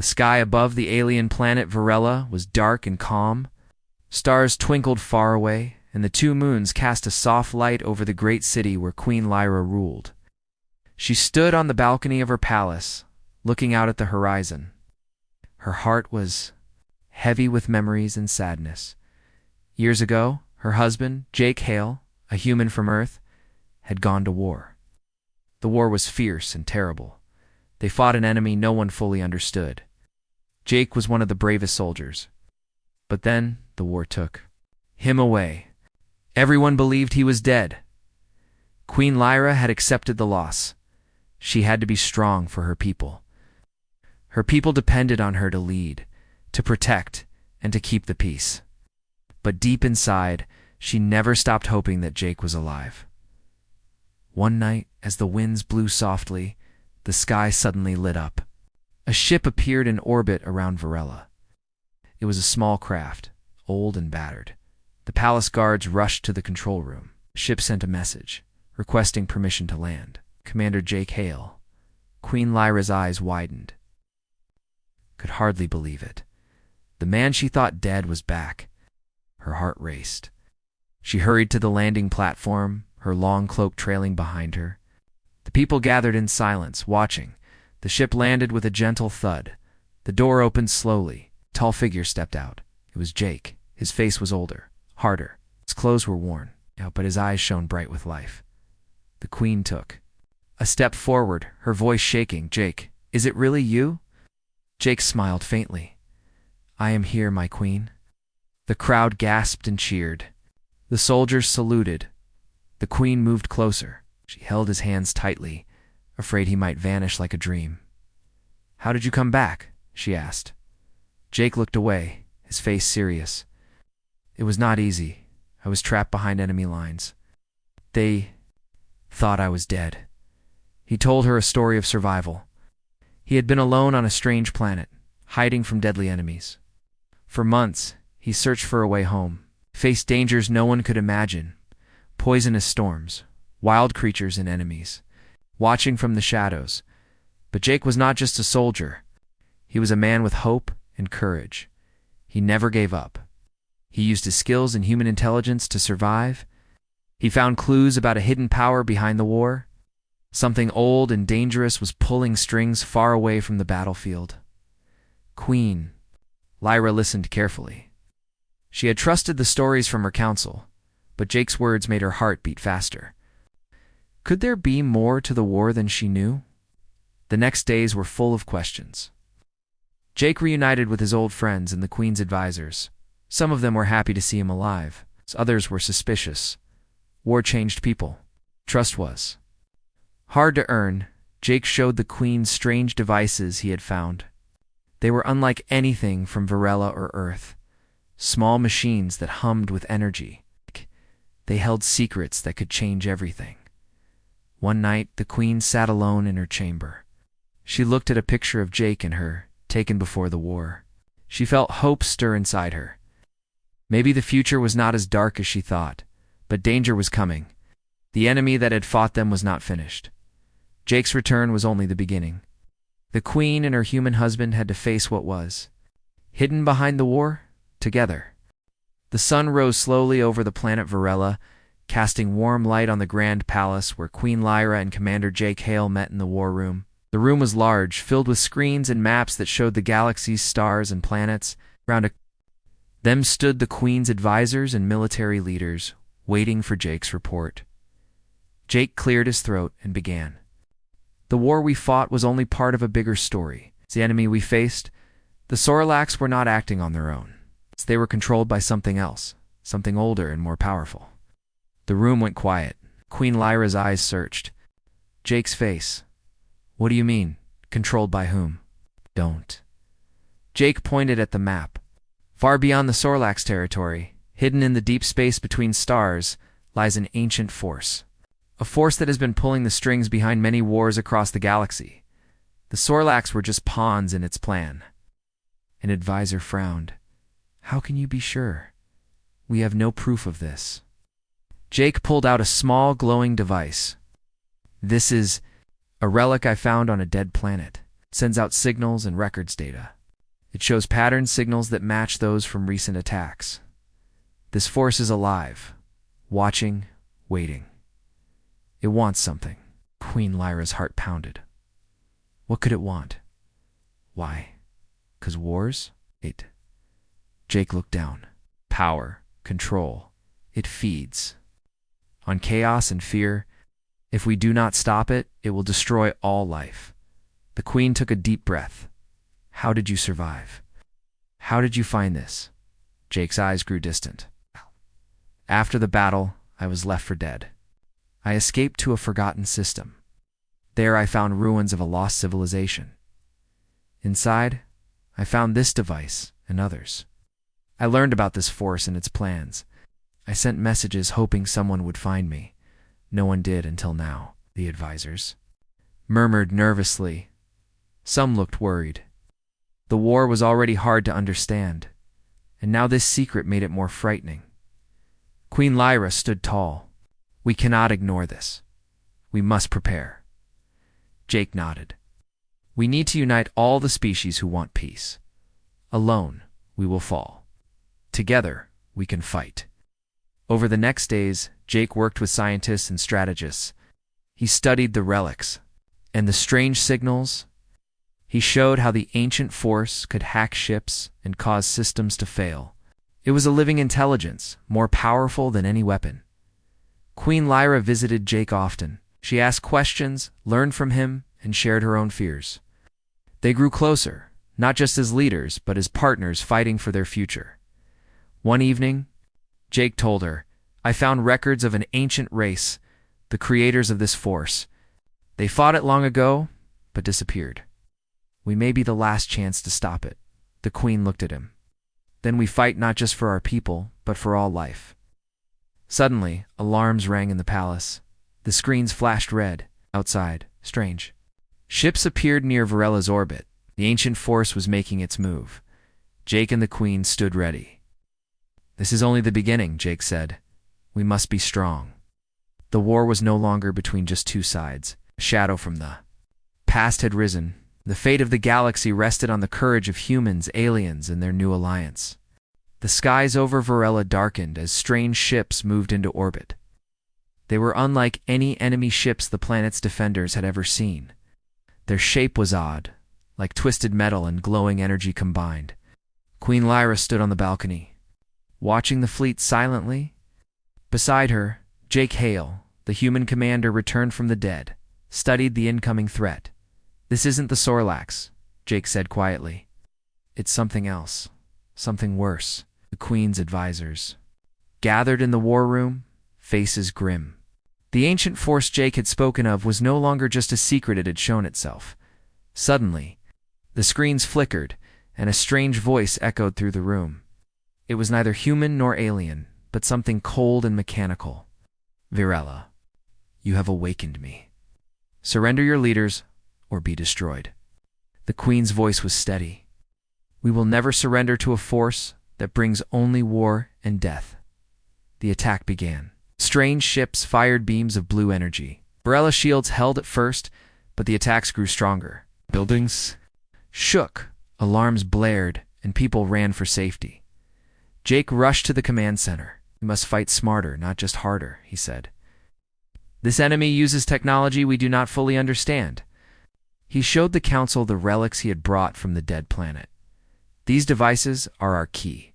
sky above the alien planet Varela was dark and calm. Stars twinkled far away, and the two moons cast a soft light over the great city where Queen Lyra ruled. She stood on the balcony of her palace, looking out at the horizon. Her heart was heavy with memories and sadness. Years ago, her husband, Jake Hale, a human from Earth, had gone to war. The war was fierce and terrible. They fought an enemy no one fully understood. Jake was one of the bravest soldiers. But then the war took him away. Everyone believed he was dead. Queen Lyra had accepted the loss. She had to be strong for her people. Her people depended on her to lead, to protect, and to keep the peace. But deep inside, she never stopped hoping that Jake was alive. One night, as the winds blew softly, the sky suddenly lit up. A ship appeared in orbit around Varela. It was a small craft, old and battered. The palace guards rushed to the control room. The ship sent a message, requesting permission to land. Commander Jake Hale. Queen Lyra's eyes widened. Could hardly believe it. The man she thought dead was back. Her heart raced. She hurried to the landing platform, her long cloak trailing behind her. The people gathered in silence, watching. The ship landed with a gentle thud. The door opened slowly. A tall figure stepped out. It was Jake. His face was older, harder. His clothes were worn, but his eyes shone bright with life. The queen took a step forward, her voice shaking. "Jake, is it really you?" Jake smiled faintly. "I am here, my queen." The crowd gasped and cheered. The soldiers saluted. The queen moved closer. She held his hands tightly, afraid he might vanish like a dream. "How did you come back?" she asked. Jake looked away, his face serious. "It was not easy. I was trapped behind enemy lines. They thought I was dead." He told her a story of survival. He had been alone on a strange planet, hiding from deadly enemies. For months, he searched for a way home, faced dangers no one could imagine, poisonous storms, wild creatures and enemies, watching from the shadows. But Jake was not just a soldier. He was a man with hope and courage. He never gave up. He used his skills and human intelligence to survive. He found clues about a hidden power behind the war. Something old and dangerous was pulling strings far away from the battlefield. Queen Lyra listened carefully. She had trusted the stories from her council, but Jake's words made her heart beat faster. Could there be more to the war than she knew? The next days were full of questions. Jake reunited with his old friends and the queen's advisors. Some of them were happy to see him alive. Others were suspicious. War changed people. Trust was hard to earn. Jake showed the queen strange devices he had found. They were unlike anything from Varela or Earth. Small machines that hummed with energy. They held secrets that could change everything. One night, the queen sat alone in her chamber. She looked at a picture of Jake and her, taken before the war. She felt hope stir inside her. Maybe the future was not as dark as she thought, but danger was coming. The enemy that had fought them was not finished. Jake's return was only the beginning. The queen and her human husband had to face what was hidden behind the war, together. The sun rose slowly over the planet Varela, casting warm light on the grand palace where Queen Lyra and Commander Jake Hale met in the war room. The room was large, filled with screens and maps that showed the galaxies, stars, and planets. Around them stood the queen's advisors and military leaders, waiting for Jake's report. Jake cleared his throat and began. "The war we fought was only part of a bigger story. The enemy we faced, the Sorlax, were not acting on their own. They were controlled by something else, something older and more powerful." The room went quiet. Queen Lyra's eyes searched Jake's face. "What do you mean? Controlled by whom?" "Don't." Jake pointed at the map. Far beyond the Sorlax territory, hidden in the deep space between stars, lies an ancient force. A force that has been pulling the strings behind many wars across the galaxy. The Sorlax were just pawns in its plan. An advisor frowned. "How can you be sure? We have no proof of this." Jake pulled out a small glowing device. "This is a relic I found on a dead planet. It sends out signals and records data. It shows pattern signals that match those from recent attacks. This force is alive, watching, waiting. It wants something. Queen Lyra's heart pounded. What could it want? Why? 'Cause wars? Jake looked down. Power, control. It feeds on chaos and fear. If we do not stop it, it will destroy all life. The queen took a deep breath. How did you survive? How did you find this? Jake's eyes grew distant. After the battle, I was left for dead. I escaped to a forgotten system. There I found ruins of a lost civilization. Inside, I found this device and others. I learned about this force and its plans. I sent messages hoping someone would find me. No one did until now. The advisors murmured nervously. Some looked worried. The war was already hard to understand, and now this secret made it more frightening. Queen Lyra stood tall. We cannot ignore this. We must prepare. Jake nodded. We need to unite all the species who want peace. Alone, we will fall. Together, we can fight. Over the next days, Jake worked with scientists and strategists. He studied the relics and the strange signals. He showed how the ancient force could hack ships and cause systems to fail. It was a living intelligence, more powerful than any weapon. Queen Lyra visited Jake often. She asked questions, learned from him, and shared her own fears. They grew closer, not just as leaders, but as partners fighting for their future. One evening, Jake told her, I found records of an ancient race, the creators of this force. They fought it long ago, but disappeared. We may be the last chance to stop it. The queen looked at him. Then we fight not just for our people, but for all life. Suddenly, alarms rang in the palace. The screens flashed red. Outside, strange. Ships appeared near Varella's orbit. The ancient force was making its move. Jake and the queen stood ready. This is only the beginning, Jake said. We must be strong. The war was no longer between just two sides. A shadow from the past had risen. The fate of the galaxy rested on the courage of humans, aliens, and their new alliance. The skies over Varela darkened as strange ships moved into orbit. They were unlike any enemy ships the planet's defenders had ever seen. Their shape was odd, like twisted metal and glowing energy combined. Queen Lyra stood on the balcony, watching the fleet silently. Beside her, Jake Hale, the human commander returned from the dead, studied the incoming threat. This isn't the Sorlax, Jake said quietly. It's something else, something worse. The queen's advisors gathered in the war room, faces grim. The ancient force Jake had spoken of was no longer just a secret it had shown itself. Suddenly, the screens flickered, and a strange voice echoed through the room. It was neither human nor alien, but something cold and mechanical. Virella, you have awakened me. Surrender your leaders, or be destroyed. The queen's voice was steady. We will never surrender to a force that brings only war and death. The attack began. Strange ships fired beams of blue energy. Varela shields held at first, but the attacks grew stronger. Buildings shook, alarms blared, and people ran for safety. Jake rushed to the command center. We must fight smarter, not just harder, he said. This enemy uses technology we do not fully understand. He showed the council the relics he had brought from the dead planet. These devices are our key.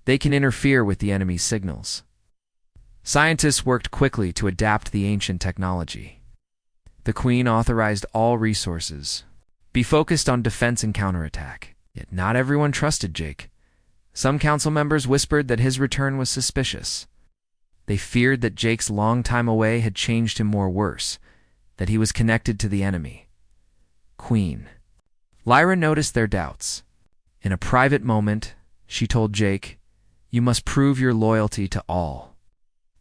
They can interfere with the enemy's signals. Scientists worked quickly to adapt the ancient technology. The queen authorized all resources be focused on defense and counterattack. Yet not everyone trusted Jake. Some council members whispered that his return was suspicious. They feared that Jake's long time away had changed him more worse, that he was connected to the enemy. Queen Lyra noticed their doubts. In a private moment, she told Jake, "You must prove your loyalty to all.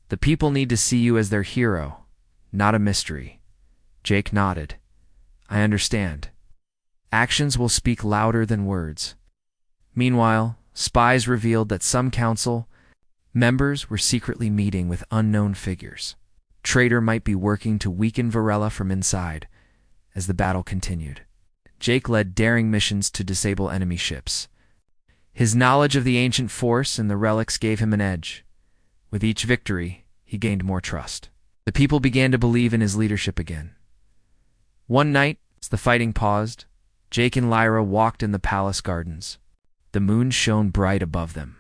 The people need to see you as their hero, not a mystery." Jake nodded. "I understand. Actions will speak louder than words." Meanwhile, spies revealed that some council members were secretly meeting with unknown figures. Traitor might be working to weaken Varela from inside as the battle continued. Jake led daring missions to disable enemy ships. His knowledge of the ancient force and the relics gave him an edge. With each victory, he gained more trust. The people began to believe in his leadership again. One night, as the fighting paused, Jake and Lyra walked in the palace gardens. The moon shone bright above them.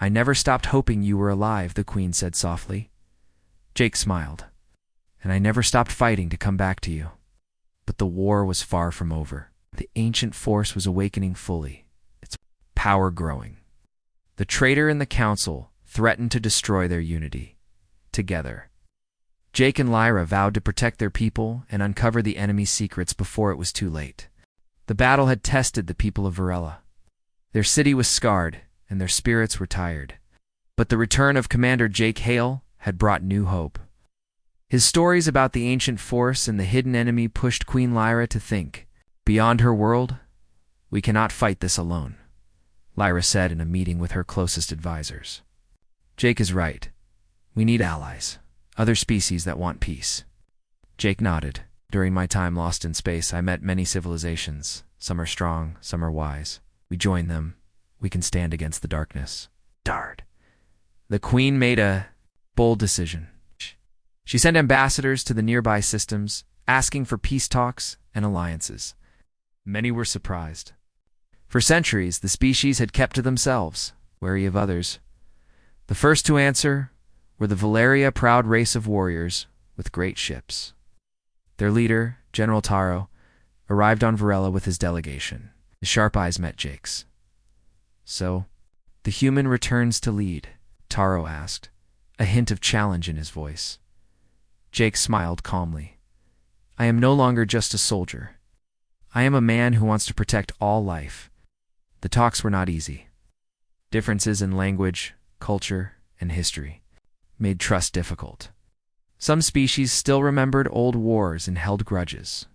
"I never stopped hoping you were alive," the queen said softly. Jake smiled. "And I never stopped fighting to come back to you." But the war was far from over. The ancient force was awakening fully, its power growing. The traitor and the council threatened to destroy their unity. Together, Jake and Lyra vowed to protect their people and uncover the enemy's secrets before it was too late. The battle had tested the people of Varela. Their city was scarred, and their spirits were tired. But the return of Commander Jake Hale had brought new hope. His stories about the ancient force and the hidden enemy pushed Queen Lyra to think, "Beyond her world, we cannot fight this alone," Lyra said in a meeting with her closest advisors. "Jake is right. We need allies, other species that want peace." Jake nodded. "During my time lost in space, I met many civilizations. Some are strong, some are wise. We join them. We can stand against the darkness." Dard. The queen made a bold decision. She sent ambassadors to the nearby systems, asking for peace talks and alliances. Many were surprised. For centuries, the species had kept to themselves, wary of others. The first to answer were the Valeria, proud race of warriors with great ships. Their leader, General Taro, arrived on Varela with his delegation. His sharp eyes met Jake's. "So, the human returns to lead?" Taro asked, a hint of challenge in his voice. Jake smiled calmly. "I am no longer just a soldier. I am a man who wants to protect all life." The talks were not easy. Differences in language, culture, and history made trust difficult. Some species still remembered old wars and held grudges.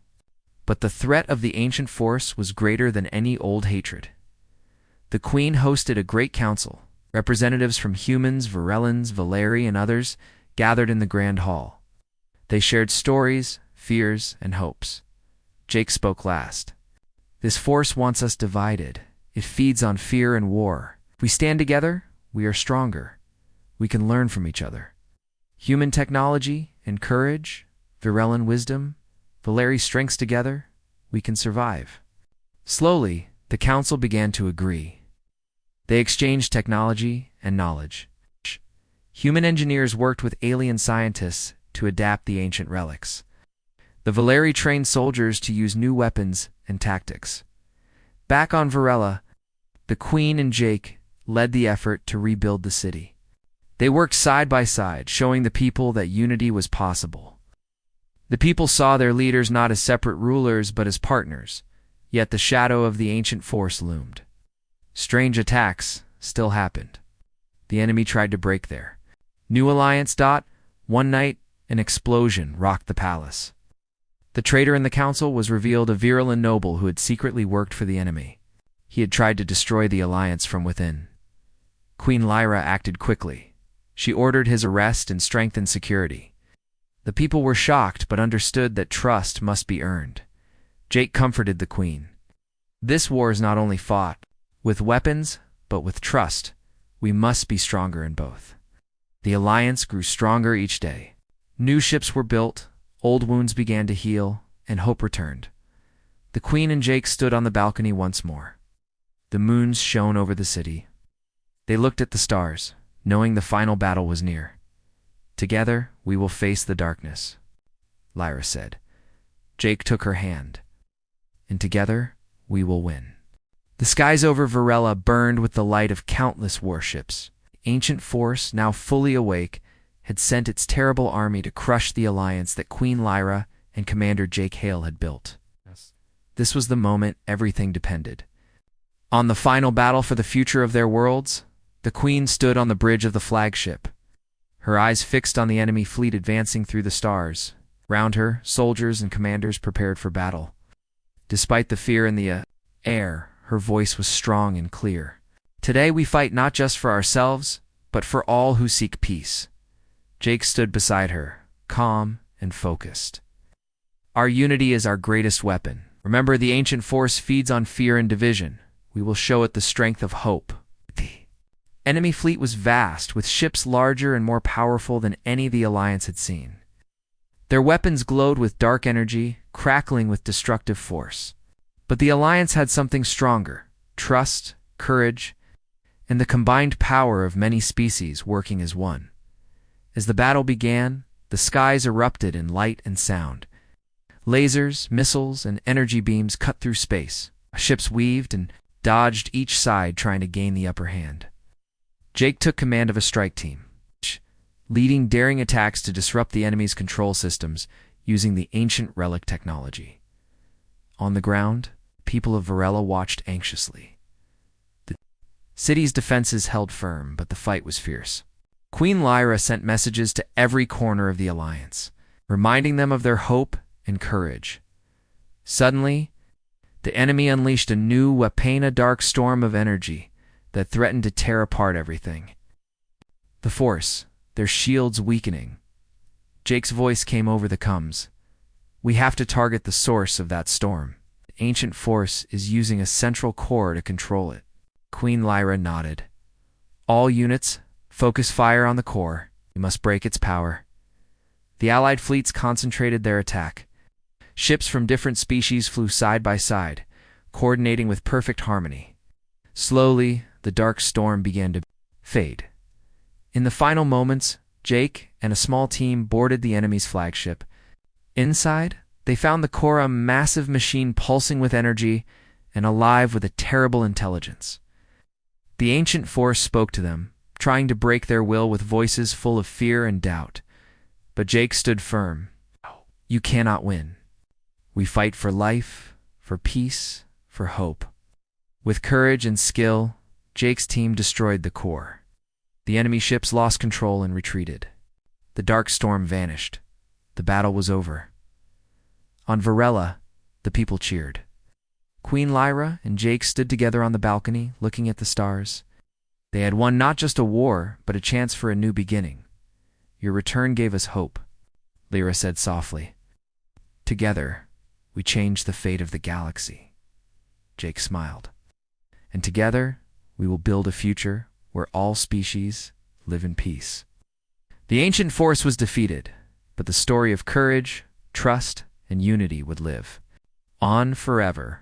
But the threat of the ancient force was greater than any old hatred. The queen hosted a great council. Representatives from humans, Varelans, Valeri, and others gathered in the grand hall. They shared stories, fears, and hopes. Jake spoke last. "This force wants us divided. It feeds on fear and war. If we stand together, we are stronger. We can learn from each other. Human technology and courage, Varelan wisdom, Valeri strengths together, we can survive." Slowly, the council began to agree. They exchanged technology and knowledge. Human engineers worked with alien scientists to adapt the ancient relics. The Valeri trained soldiers to use new weapons and tactics. Back on Varela, the queen and Jake led the effort to rebuild the city. They worked side by side, showing the people that unity was possible. The people saw their leaders not as separate rulers but as partners, yet the shadow of the ancient force loomed. Strange attacks still happened. The enemy tried to break there. New alliance. One night, an explosion rocked the palace. The traitor in the council was revealed a Varelan noble who had secretly worked for the enemy. He had tried to destroy the alliance from within. Queen Lyra acted quickly. She ordered his arrest and strengthened security. The people were shocked but understood that trust must be earned. Jake comforted the queen. "This war is not only fought with weapons, but with trust. We must be stronger in both." The alliance grew stronger each day. New ships were built, old wounds began to heal, and hope returned. The queen and Jake stood on the balcony once more. The moons shone over the city. They looked at the stars, knowing the final battle was near. "Together, we will face the darkness," Lyra said. Jake took her hand. "And together, we will win." The skies over Varela burned with the light of countless warships. Ancient force, now fully awake, had sent its terrible army to crush the alliance that Queen Lyra and Commander Jake Hale had built. This was the moment everything depended. On the final battle for the future of their worlds, the queen stood on the bridge of the flagship, her eyes fixed on the enemy fleet advancing through the stars. Round her, soldiers and commanders prepared for battle. Despite the fear in the air, her voice was strong and clear. "Today we fight not just for ourselves, but for all who seek peace." Jake stood beside her, calm and focused. "Our unity is our greatest weapon," Remember, the ancient force feeds on fear and division. We will show it the strength of hope. The enemy fleet was vast, with ships larger and more powerful than any the Alliance had seen. Their weapons glowed with dark energy, crackling with destructive force. But the Alliance had something stronger: trust, courage, and the combined power of many species working as one. As the battle began, the skies erupted in light and sound. Lasers, missiles, and energy beams cut through space. Ships weaved and dodged each side, trying to gain the upper hand. Jake took command of a strike team, leading daring attacks to disrupt the enemy's control systems using the ancient relic technology. On the ground, people of Varela watched anxiously. The city's defenses held firm, but the fight was fierce. Queen Lyra sent messages to every corner of the Alliance, reminding them of their hope and courage. Suddenly, the enemy unleashed a new Wapena dark storm of energy that threatened to tear apart everything. The force, their shields weakening. Jake's voice came over the comms. "We have to target the source of that storm. The ancient force is using a central core to control it." Queen Lyra nodded. "All units, focus fire on the core. We must break its power." The Allied fleets concentrated their attack. Ships from different species flew side by side, coordinating with perfect harmony. Slowly, the dark storm began to fade. In the final moments, Jake and a small team boarded the enemy's flagship. Inside, they found the core a massive machine pulsing with energy and alive with a terrible intelligence. The ancient force spoke to them, trying to break their will with voices full of fear and doubt. But Jake stood firm. "You cannot win. We fight for life, for peace, for hope." With courage and skill, Jake's team destroyed the core. The enemy ships lost control and retreated. The dark storm vanished. The battle was over. On Varela, the people cheered. Queen Lyra and Jake stood together on the balcony, looking at the stars. They had won not just a war, but a chance for a new beginning. "Your return gave us hope," Lyra said softly. "Together, we changed the fate of the galaxy." Jake smiled. "And together, we will build a future where all species live in peace." The ancient force was defeated, but the story of courage, trust, and unity would live on forever.